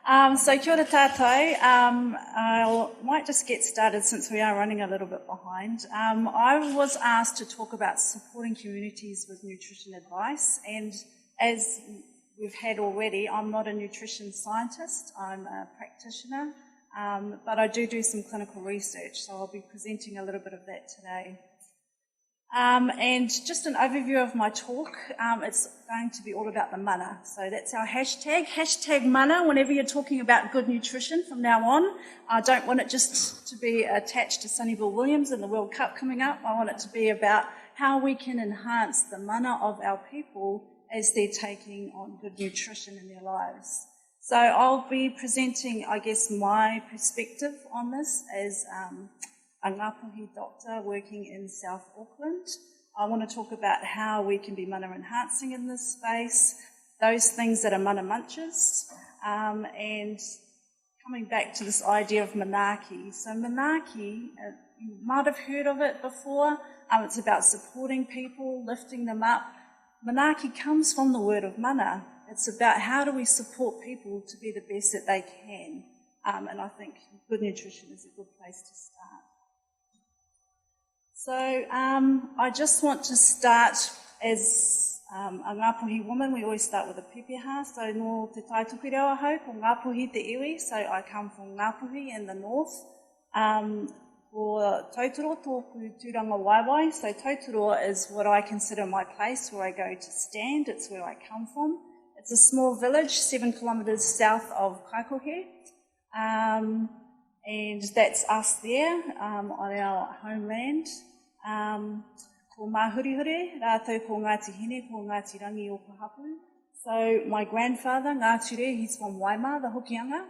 So kia ora tātou. I might just get started since we are running a little bit behind. I was asked to talk about supporting communities with nutrition advice, and as we've had already, I'm not a nutrition scientist, I'm a practitioner, but I do some clinical research, so I'll be presenting a little bit of that today. And just an overview of my talk, it's going to be all about the mana. So that's our hashtag mana whenever you're talking about good nutrition from now on. I don't want it just to be attached to Sunnyville Williams and the World Cup coming up. I want it to be about how we can enhance the mana of our people as they're taking on good nutrition in their lives. So I'll be presenting, I guess, my perspective on this as a Ngāpuhi doctor working in South Auckland. I want to talk about how we can be mana enhancing in this space, those things that are mana munches, and coming back to this idea of Menarche. So Menarche, you might have heard of it before. It's about supporting people, lifting them up. Menarche comes from the word of mana. It's about how do we support people to be the best that they can. And I think good nutrition is a good place to start. So I just want to start as a Ngāpuhi woman. We always start with a pepeha. So no te taituki rewa hau, ko Ngāpuhi te iwi. So I come from Ngāpuhi in the north. Ko Tautoro, tōku tūranga waiwai. So Tautoro is what I consider my place where I go to stand. It's where I come from. It's a small village, 7 kilometres south of Kaikohe. And that's us there on our homeland. Ko mahurihure, rātou ko Ngāti Hine, ko Ngāti Rangi o Kahapu. So my grandfather, Ngāture, he's from Waima, the Hokianga,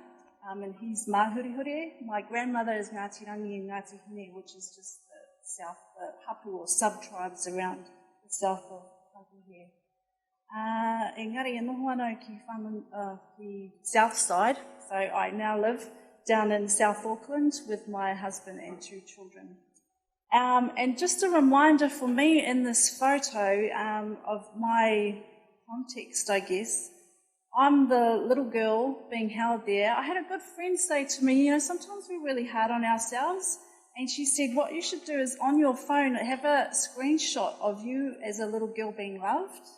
and he's mahurihure. My grandmother is Ngāti Rangi and Ngāti Hine, which is just the south, the hapu or sub-tribes around the south of Kaikohe. Engari, e noho anō ki south side, so I now live down in South Auckland with my husband and 2 children. And just a reminder for me in this photo of my context, I guess. I'm the little girl being held there. I had a good friend say to me, you know, sometimes we're really hard on ourselves. And she said, what you should do is on your phone, have a screenshot of you as a little girl being loved.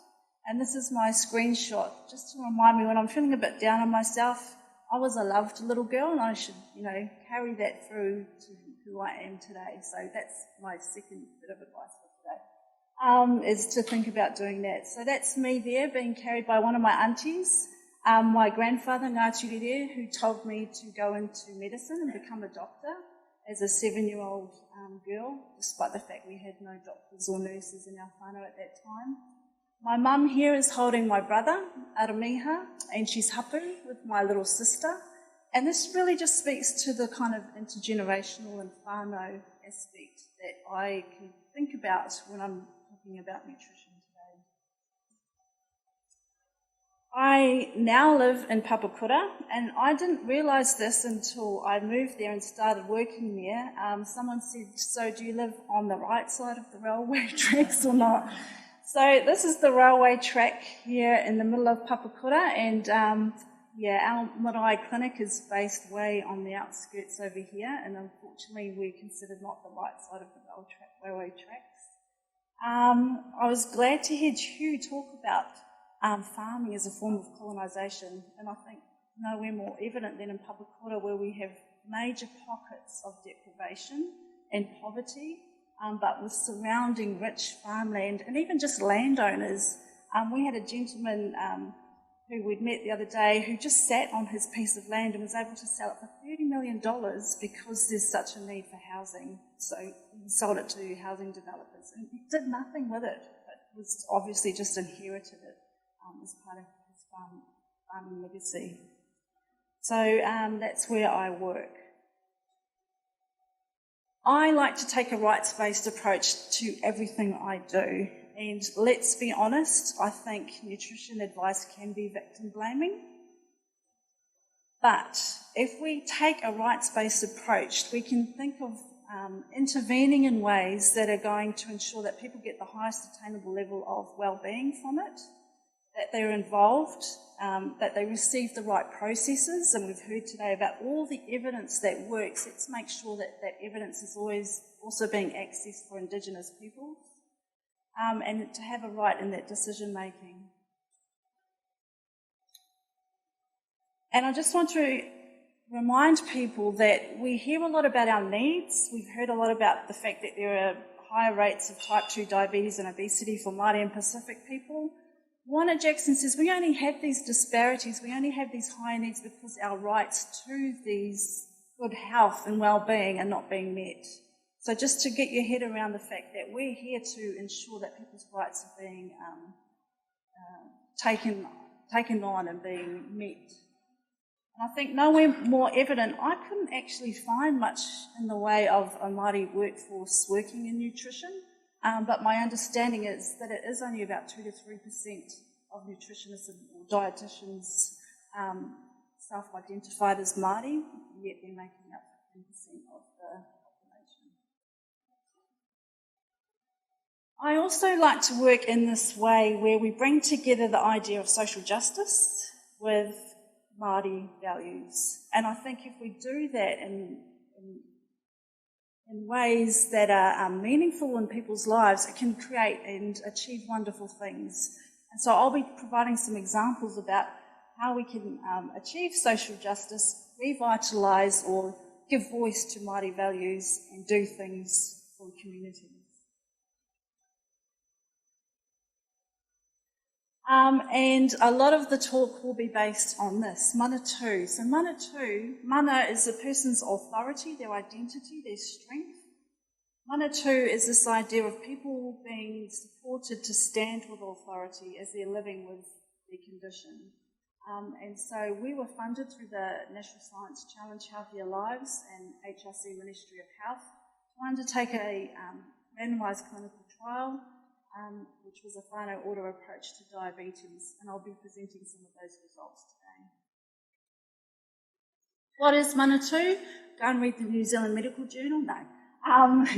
And this is my screenshot, just to remind me when I'm feeling a bit down on myself, I was a loved little girl and I should, you know, carry that through to who I am today. So that's my second bit of advice for today, is to think about doing that. So that's me there being carried by one of my aunties, my grandfather, Ngāture there, who told me to go into medicine and become a doctor as a 7-year-old girl, despite the fact we had no doctors or nurses in our whānau at that time. My mum here is holding my brother, Aramiha, and she's hapu with my little sister. And this really just speaks to the kind of intergenerational and whānau aspect that I can think about when I'm talking about nutrition today. I now live in Papakura, and I didn't realise this until I moved there and started working there. Someone said, so do you live on the right side of the railway tracks or not? So this is the railway track here in the middle of Papakura, and our marae clinic is based way on the outskirts over here, and unfortunately we're considered not the right side of the railway tracks. I was glad to hear Hugh talk about farming as a form of colonisation, and I think nowhere more evident than in Papakura, where we have major pockets of deprivation and poverty, but with surrounding rich farmland and even just landowners. We had a gentleman who we'd met the other day who just sat on his piece of land and was able to sell it for $30 million because there's such a need for housing. So he sold it to housing developers and he did nothing with it, but was obviously just inherited it as part of his farming legacy. So that's where I work. I like to take a rights-based approach to everything I do. And let's be honest, I think nutrition advice can be victim-blaming. But if we take a rights-based approach, we can think of intervening in ways that are going to ensure that people get the highest attainable level of well-being from it. that they're involved, that they receive the right processes, and we've heard today about all the evidence that works. Let's make sure that that evidence is always also being accessed for Indigenous people, and to have a right in that decision making. And I just want to remind people that we hear a lot about our needs. We've heard a lot about the fact that there are higher rates of type 2 diabetes and obesity for Māori and Pacific people. Warner Jackson says we only have these disparities, we only have these higher needs because our rights to these good health and well-being are not being met. So just to get your head around the fact that we're here to ensure that people's rights are being taken on and being met. And I think nowhere more evident, I couldn't actually find much in the way of a Māori workforce working in nutrition, but my understanding is that it is only about 2 to 3% of nutritionists or dietitians self-identified as Māori, yet they're making up 15% of the population. I also like to work in this way where we bring together the idea of social justice with Māori values. And I think if we do that in ways that are meaningful in people's lives, it can create and achieve wonderful things. And so I'll be providing some examples about how we can achieve social justice, revitalise or give voice to Māori values and do things for communities. And a lot of the talk will be based on this, Manitou. So Manitou, mana is a person's authority, their identity, their strength. Manitou is this idea of people being supported to stand with authority as they're living with their condition. And so we were funded through the National Science Challenge Healthier Lives and HRC Ministry of Health to undertake a randomised clinical trial, which was a whānau order approach to diabetes, and I'll be presenting some of those results today. What is Manitou? Go and read the New Zealand Medical Journal? No.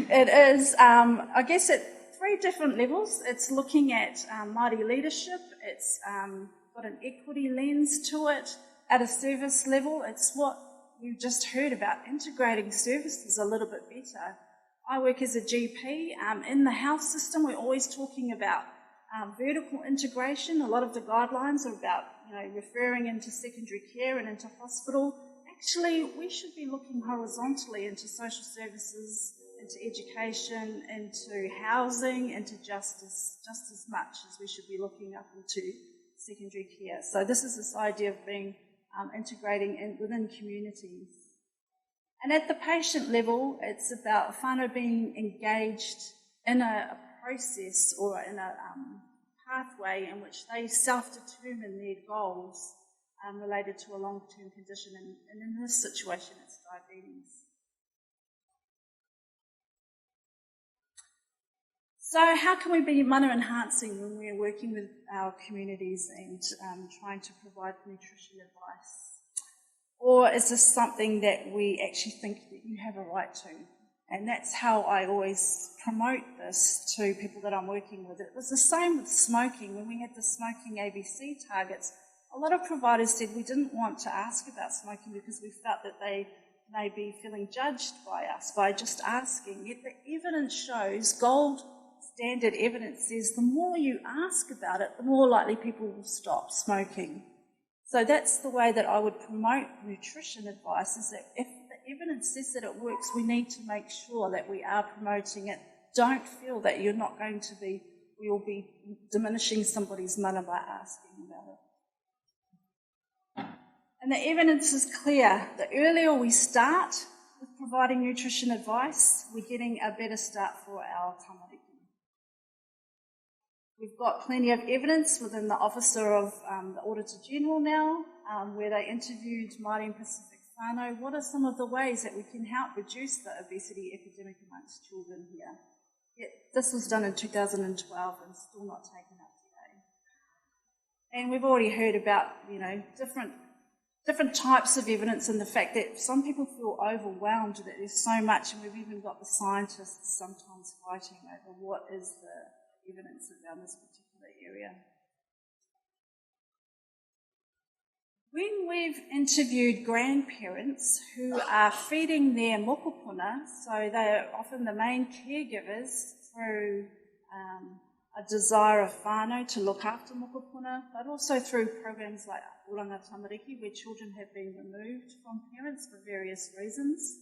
It is, I guess, at 3 different levels. It's looking at Māori leadership, it's got an equity lens to it. At a service level, it's what we've just heard about, integrating services a little bit better. I work as a GP. In the health system, we're always talking about vertical integration. A lot of the guidelines are about, referring into secondary care and into hospital. Actually, we should be looking horizontally into social services, into education, into housing, into justice, just as much as we should be looking up into secondary care. So this is this idea of being integrating within communities. And at the patient level, it's about whānau being engaged in a process or in a pathway in which they self-determine their goals related to a long-term condition. And in this situation, it's diabetes. So how can we be mana enhancing when we're working with our communities and trying to provide nutrition advice? Or is this something that we actually think that you have a right to? And that's how I always promote this to people that I'm working with. It was the same with smoking. When we had the smoking ABC targets, a lot of providers said we didn't want to ask about smoking because we felt that they may be feeling judged by us by just asking. Yet the evidence shows, gold standard evidence says, the more you ask about it, the more likely people will stop smoking. So that's the way that I would promote nutrition advice, is that if the evidence says that it works, we need to make sure that we are promoting it. Don't feel that you're not going to be, we'll be diminishing somebody's mana by asking about it. And the evidence is clear. The earlier we start with providing nutrition advice, we're getting a better start for our tamariki. We've got plenty of evidence within the Officer of the Auditor General now, where they interviewed Māori and Pacific whānau. What are some of the ways that we can help reduce the obesity epidemic amongst children here? Yet this was done in 2012 and still not taken up today. And we've already heard about, different types of evidence and the fact that some people feel overwhelmed that there's so much, and we've even got the scientists sometimes fighting over what is the evidence around this particular area. When we've interviewed grandparents who are feeding their mokopuna, so they are often the main caregivers through a desire of whānau to look after mokopuna, but also through programs like Oranga Tamariki, where children have been removed from parents for various reasons.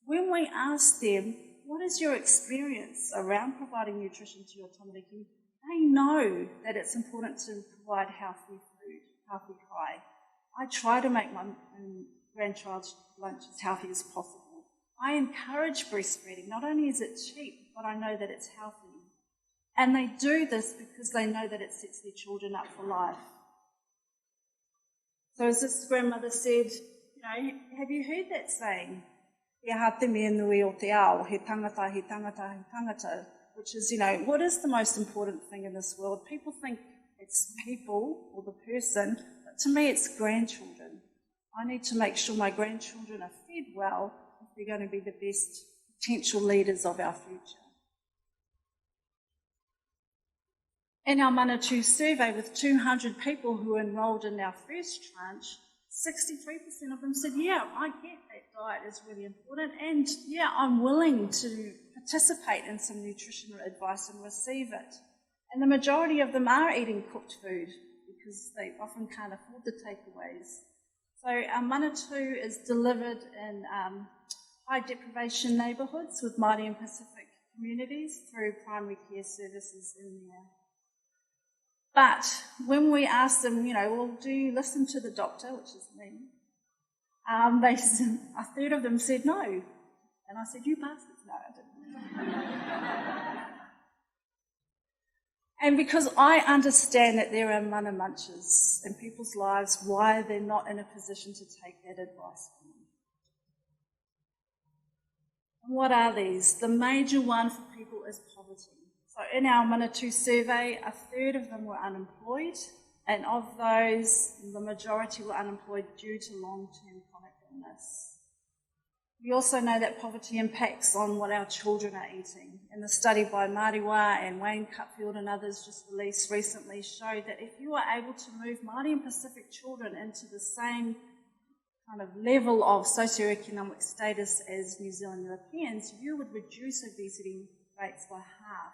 When we ask them, what is your experience around providing nutrition to your tamariki, they know that it's important to provide healthy food, healthy kai. I try to make my grandchild's lunch as healthy as possible. I encourage breastfeeding. Not only is it cheap, but I know that it's healthy. And they do this because they know that it sets their children up for life. So as this grandmother said, have you heard that saying? He aha te mea nui o te ao, he tangata, he tangata, he tangata, which is, what is the most important thing in this world? People think it's people or the person, but to me it's grandchildren. I need to make sure my grandchildren are fed well if they're going to be the best potential leaders of our future. In our Manitou survey with 200 people who enrolled in our first tranche, 63% of them said, yeah, I get that diet is really important, and yeah, I'm willing to participate in some nutritional advice and receive it. And the majority of them are eating cooked food because they often can't afford the takeaways. So our Manitou is delivered in high deprivation neighbourhoods with Māori and Pacific communities through primary care services in there. But when we asked them, well, do you listen to the doctor, which is me, a third of them said no. And I said, you bastards, no, I didn't. And because I understand that there are mana munchers in people's lives, why they're not in a position to take that advice from them. And what are these? The major one for people is poverty. So in our Manitou survey, a third of them were unemployed, and of those, the majority were unemployed due to long-term chronic illness. We also know that poverty impacts on what our children are eating. And the study by Mariwa and Wayne Cutfield and others just released recently showed that if you are able to move Māori and Pacific children into the same kind of level of socioeconomic status as New Zealand Europeans, you would reduce obesity rates by half.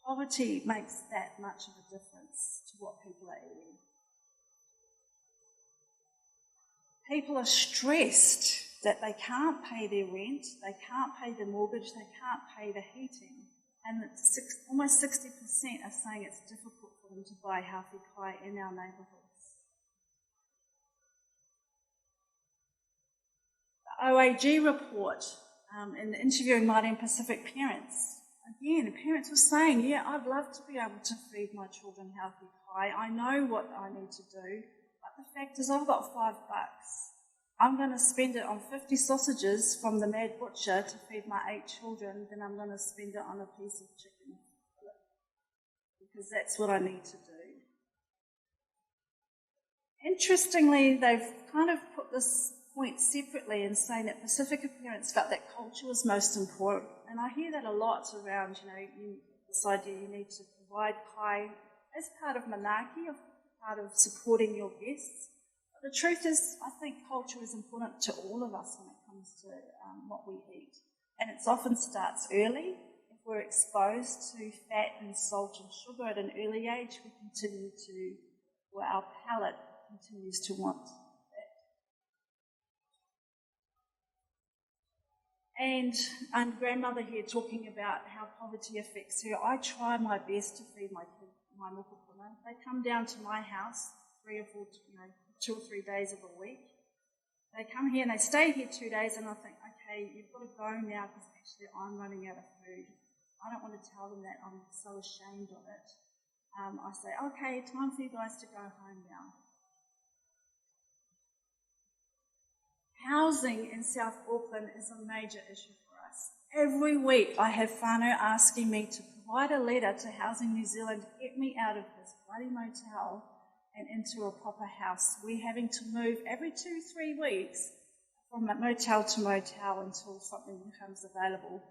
Poverty makes that much of a difference to what people are eating. People are stressed that they can't pay their rent, they can't pay the mortgage, they can't pay the heating, and almost 60% are saying it's difficult for them to buy healthy kai in our neighbourhoods. The OAG report, in interviewing Māori and Pacific parents, again, parents were saying, yeah, I'd love to be able to feed my children healthy kai. I know what I need to do, but the fact is I've got $5. I'm going to spend it on 50 sausages from the Mad Butcher to feed my 8 children, then I'm going to spend it on a piece of chicken because that's what I need to do. Interestingly, they've kind of put this point separately in saying that Pacifica parents felt that culture was most important. And I hear that a lot around, this idea you need to provide kai as part of Menarche, part of supporting your guests. But the truth is, I think culture is important to all of us when it comes to what we eat. And it often starts early. If we're exposed to fat and salt and sugar at an early age, we continue to, or our palate continues to want that. And grandmother here talking about how poverty affects her. I try my best to feed my kids, my mokopuna. They come down to my house 2 or 3 days of the week. They come here and they stay here 2 days, and I think, okay, you've got to go now because actually I'm running out of food. I don't want to tell them that. I'm so ashamed of it. I say, okay, time for you guys to go home now. Housing in South Auckland is a major issue for us. Every week I have whānau asking me to provide a letter to Housing New Zealand to get me out of this bloody motel and into a proper house. We're having to move every 2-3 weeks from motel to motel until something becomes available.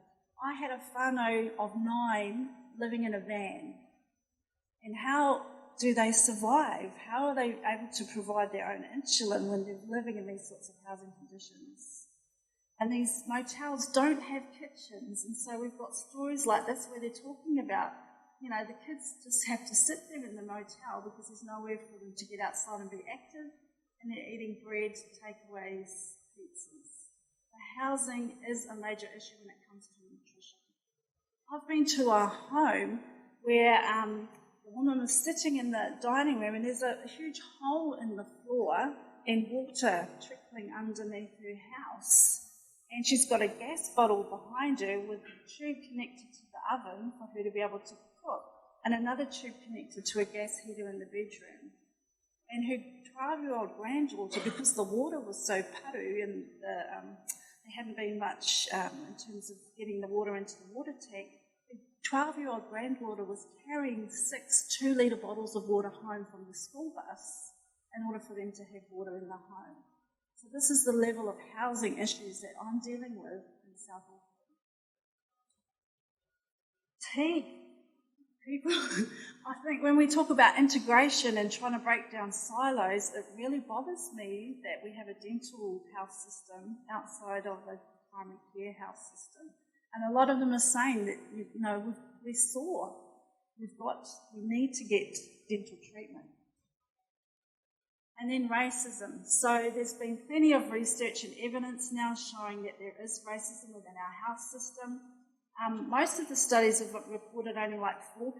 I had a whānau of 9 living in a van. And how do they survive? How are they able to provide their own insulin when they're living in these sorts of housing conditions? And these motels don't have kitchens, and so we've got stories like this where they're talking about, you know, the kids just have to sit there in the motel because there's nowhere for them to get outside and be active, and they're eating bread, takeaways, pizzas. The housing is a major issue when it comes to nutrition. I've been to a home where the woman was sitting in the dining room and there's a huge hole in the floor and water trickling underneath her house. And she's got a gas bottle behind her with a tube connected to the oven for her to be able to cook, and another tube connected to a gas heater in the bedroom. And her 12-year-old granddaughter, because the water was so paru and there hadn't been much in terms of getting the water into the water tank, the 12-year-old granddaughter was carrying 6 2-litre bottles of water home from the school bus in order for them to have water in the home. So this is the level of housing issues that I'm dealing with in South Auckland. People, I think when we talk about integration and trying to break down silos, it really bothers me that we have a dental health system outside of a primary care health system. And a lot of them are saying that, you know, we need to get dental treatment. And then racism. So there's been plenty of research and evidence now showing that there is racism within our health system. Most of the studies have reported only like 4%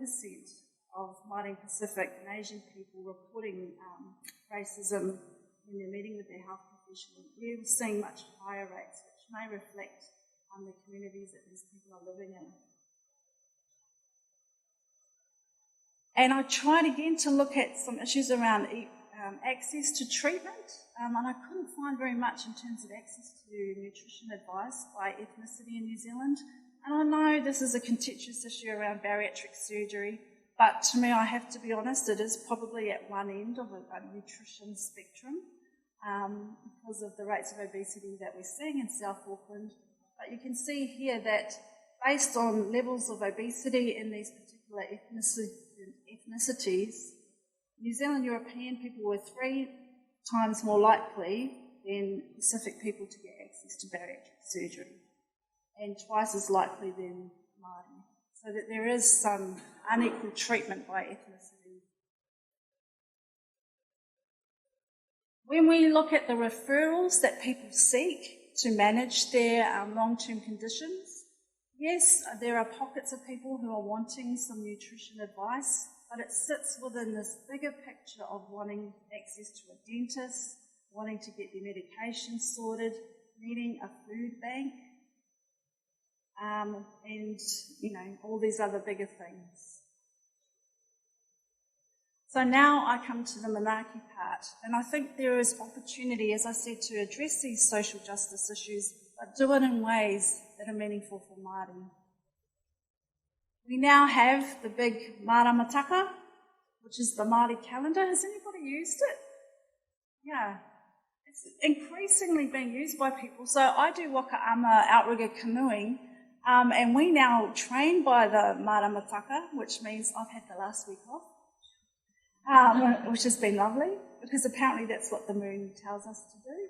of Māori Pacific and Asian people reporting racism when they're meeting with their health professionals. We're seeing much higher rates, which may reflect on the communities that these people are living in. And I tried again to look at some issues around access to treatment, and I couldn't find very much in terms of access to nutrition advice by ethnicity in New Zealand. And I know this is a contentious issue around bariatric surgery, but to me, I have to be honest, it is probably at one end of a nutrition spectrum because of the rates of obesity that we're seeing in South Auckland. But you can see here that based on levels of obesity in these particular ethnicities, New Zealand European people were 3 times more likely than Pacific people to get access to bariatric surgery, and twice as likely than Māori. So that there is some unequal treatment by ethnicity. When we look at the referrals that people seek to manage their long-term conditions, yes, there are pockets of people who are wanting some nutrition advice, but it sits within this bigger picture of wanting access to a dentist, wanting to get their medication sorted, needing a food bank, and, you know, all these other bigger things. So now I come to the Menarche part, and I think there is opportunity, as I said, to address these social justice issues, but do it in ways that are meaningful for Māori. We now have the big Mara Mataka, which is the Māori calendar. Has anybody used it? Yeah. It's increasingly being used by people. So I do wakaama outrigger canoeing, and we now train by the Mara Mataka, which means I've had the last week off, which has been lovely, because apparently that's what the moon tells us to do.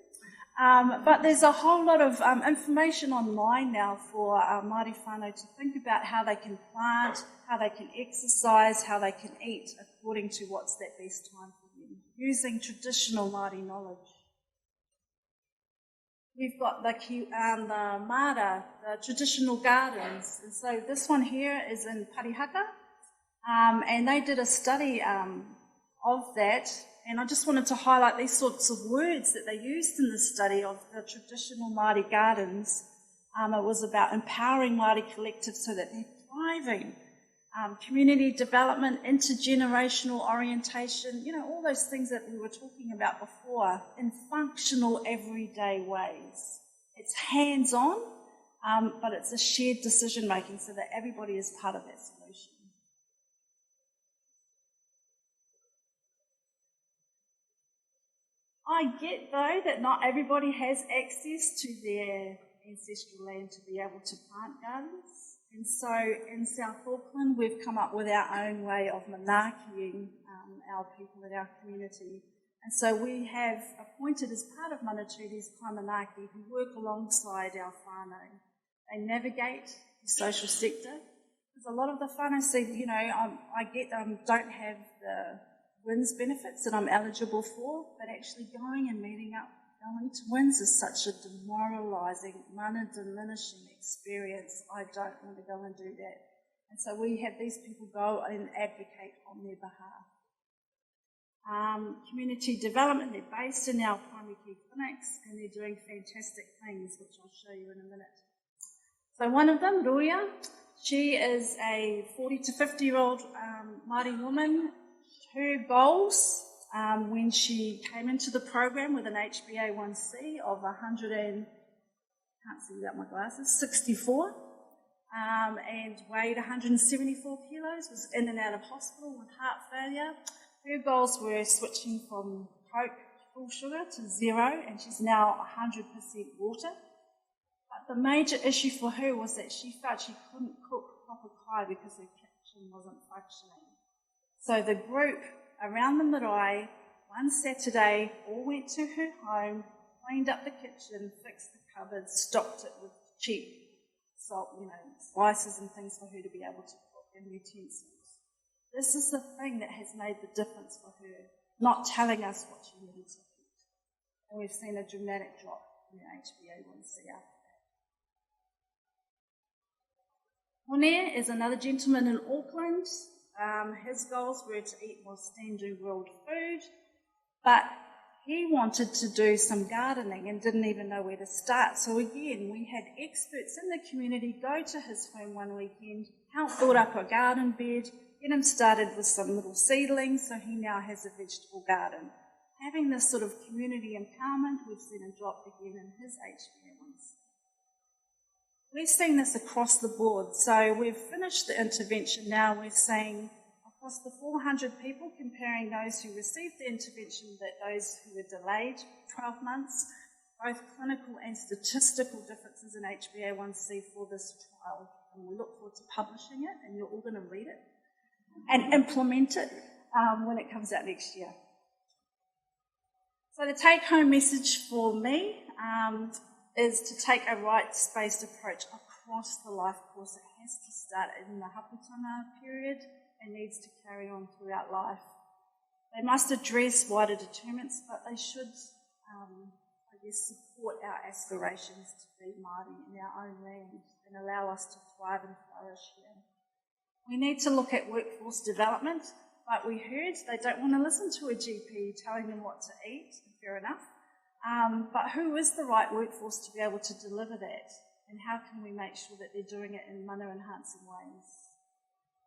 But there's a whole lot of information online now for Māori whānau to think about how they can plant, how they can exercise, how they can eat according to what's that best time for them, using traditional Māori knowledge. We've got the Mara, the traditional gardens. And so this one here is in Parihaka, and they did a study of that. And I just wanted to highlight these sorts of words that they used in the study of the traditional Māori gardens. It was about empowering Māori collectives so that they're thriving, community development, intergenerational orientation, you know, all those things that we were talking about before in functional everyday ways. It's hands-on, but it's a shared decision-making so that everybody is part of that solution. I get, though, that not everybody has access to their ancestral land to be able to plant gardens. And so in South Auckland, we've come up with our own way of menarcheing our people in our community. And so we have appointed as part of Manitou these Menarche who work alongside our whānau. They navigate the social sector. Because a lot of the whānau say, you know, I get that I don't have the WINS benefits that I'm eligible for, but actually going and meeting up, going to WINS is such a demoralising, mana diminishing experience. I don't want to go and do that. And so we have these people go and advocate on their behalf. Community development, they're based in our primary care clinics and they're doing fantastic things, which I'll show you in a minute. So one of them, Booyah, she is a 40 to 50-year-old Māori woman. Her goals when she came into the program with an HbA1c of 100 and, can't see without my glasses, 64, and weighed 174 kilos, was in and out of hospital with heart failure. Her goals were switching from Coke full sugar to 0, and she's now 100% water. But the major issue for her was that she felt she couldn't cook proper kai because her kitchen wasn't functioning. So the group around the marae, one Saturday, all went to her home, cleaned up the kitchen, fixed the cupboards, stocked it with cheap salt, you know, spices and things for her to be able to cook and utensils. This is the thing that has made the difference for her, not telling us what she needed to eat. And we've seen a dramatic drop in her HbA1c after that. Monia is another gentleman in Auckland. His goals were to eat more standard world food, but he wanted to do some gardening and didn't even know where to start. So again, we had experts in the community go to his home one weekend, help build up a garden bed, get him started with some little seedlings, so he now has a vegetable garden. Having this sort of community empowerment, we've seen a drop again in his HbA1c. We've seen this across the board. So we've finished the intervention now. We're saying across the 400 people, comparing those who received the intervention that those who were delayed 12 months, both clinical and statistical differences in HbA1c for this trial. And we look forward to publishing it, and you're all going to read it and implement it when it comes out next year. So the take-home message for me is to take a rights-based approach across the life course. It has to start in the haputanga period and needs to carry on throughout life. They must address wider determinants, but they should, support our aspirations to be Māori in our own land and allow us to thrive and flourish here. We need to look at workforce development, but we heard they don't want to listen to a GP telling them what to eat, fair enough. But who is the right workforce to be able to deliver that? And how can we make sure that they're doing it in mana-enhancing ways?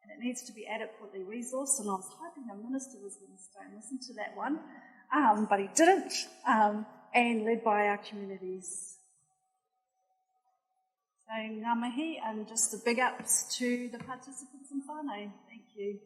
And it needs to be adequately resourced, and I was hoping the minister was going to stay and listen to that one, but he didn't, and led by our communities. So ngā mihi, and just the big ups to the participants in whānau. Thank you.